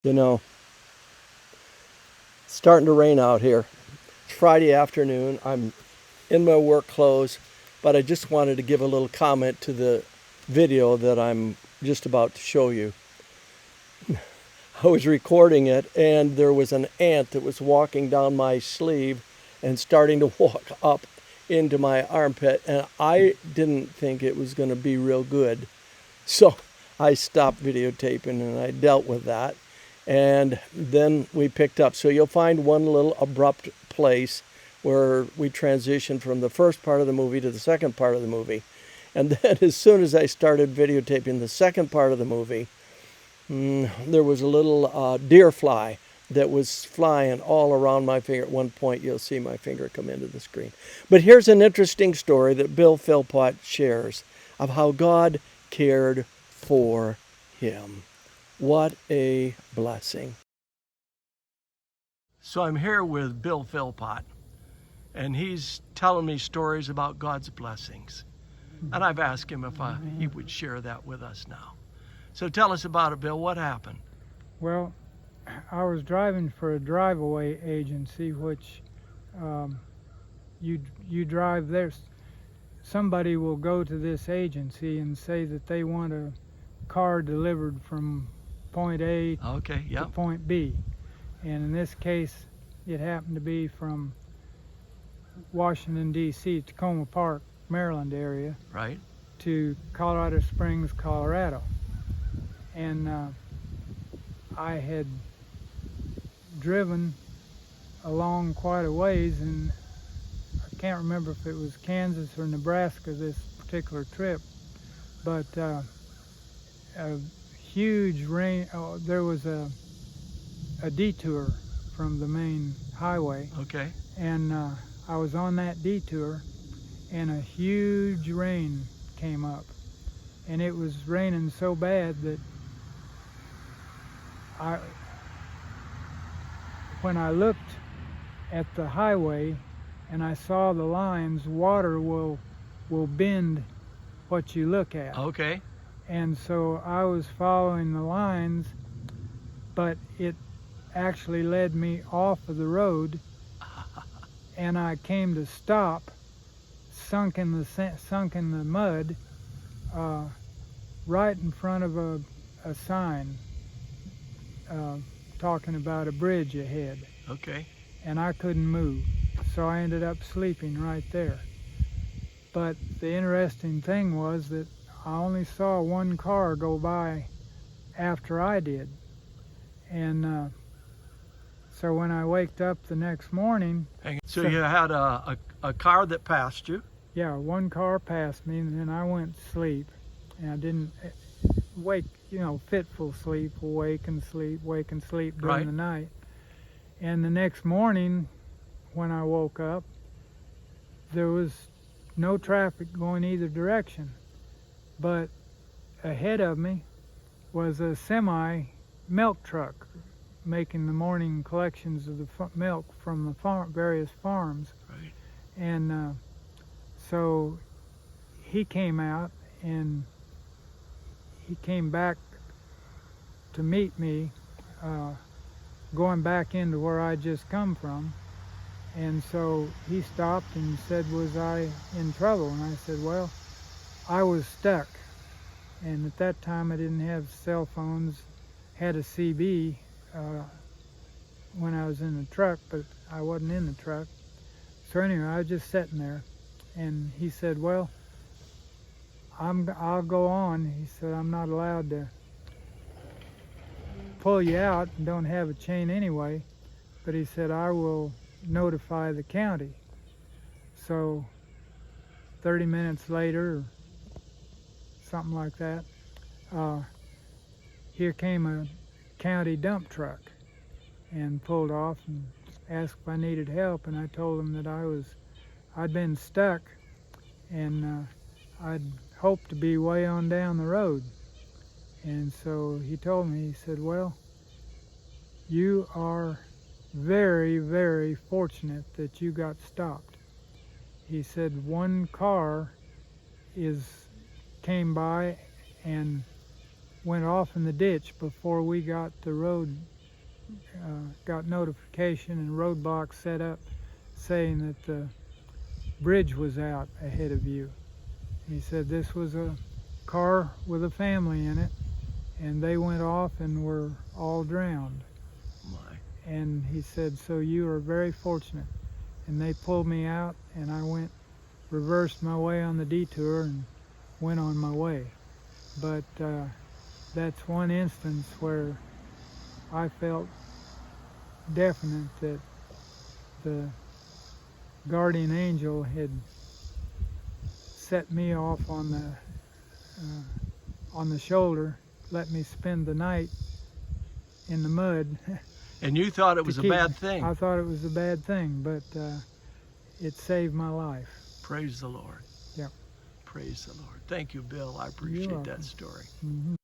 You know, it's starting to rain out here. It's Friday afternoon. I'm in my work clothes, but I just wanted to give a little comment to the video that I'm just about to show you. I was recording it, and there was an ant that was walking down my sleeve and starting to walk up into my armpit, and I didn't think it was going to be real good. So I stopped videotaping and I dealt with that. And then we picked up. So you'll find one little abrupt place where we transition from the first part of the movie to the second part of the movie. And then as soon as I started videotaping the second part of the movie, there was a little deer fly that was flying all around my finger. At one point, you'll see my finger come into the screen. But here's an interesting story that Bill Philpot shares of how God cared for him. What a blessing. So I'm here with Bill Philpot, and he's telling me stories about God's blessings. And I've asked him if he would share that with us now. So tell us about it, Bill. What happened? Well, I was driving for a drive-away agency, which you drive there. Somebody will go to this agency and say that they want a car delivered from point A to point B. And in this case, it happened to be from Washington, D.C., Tacoma Park, Maryland area, Right. to Colorado Springs, Colorado. And I had driven along quite a ways, and I can't remember if it was Kansas or Nebraska this particular trip, but a huge rain. There was a detour from the main highway. Okay. And I was on that detour, and a huge rain came up, and it was raining so bad that when I looked at the highway and I saw the lines, water will bend what you look at. Okay. And so I was following the lines, but it actually led me off of the road, and I came to stop, sunk in the mud, right in front of a sign talking about a bridge ahead. Okay. And I couldn't move, so I ended up sleeping right there. But the interesting thing was that I only saw one car go by after I did. And so when I waked up the next morning... So you had a car that passed you? Yeah, one car passed me, and then I went to sleep. And I didn't wake, fitful sleep, wake and sleep during the night. And the next morning, when I woke up, there was no traffic going either direction. But ahead of me was a semi milk truck making the morning collections of the milk from the various farms. Right. And so he came out, and he came back to meet me, going back into where I just come from. And so he stopped and said, was I in trouble? And I said, well, I was stuck. And at that time I didn't have cell phones, had a CB when I was in the truck, but I wasn't in the truck. So anyway, I was just sitting there, and he said, well, I'll go on. He said, I'm not allowed to pull you out and don't have a chain anyway, but he said, I will notify the county. So 30 minutes later, or something like that, here came a county dump truck and pulled off and asked if I needed help, and I told him that I'd been stuck, and I'd hoped to be way on down the road. And so he told me, he said, well, you are very, very fortunate that you got stopped. He said one car came by and went off in the ditch before we got the road, got notification and roadblocks set up saying that the bridge was out ahead of you. He said this was a car with a family in it, and they went off and were all drowned. My. And he said, so you are very fortunate. And they pulled me out, and I reversed my way on the detour and went on my way. But that's one instance where I felt definite that the guardian angel had set me off on the shoulder, let me spend the night in the mud. And you thought it was a bad thing. I thought it was a bad thing, but it saved my life. Praise the Lord. Yep. Praise the Lord. Thank you, Bill. I appreciate that story. Mm-hmm.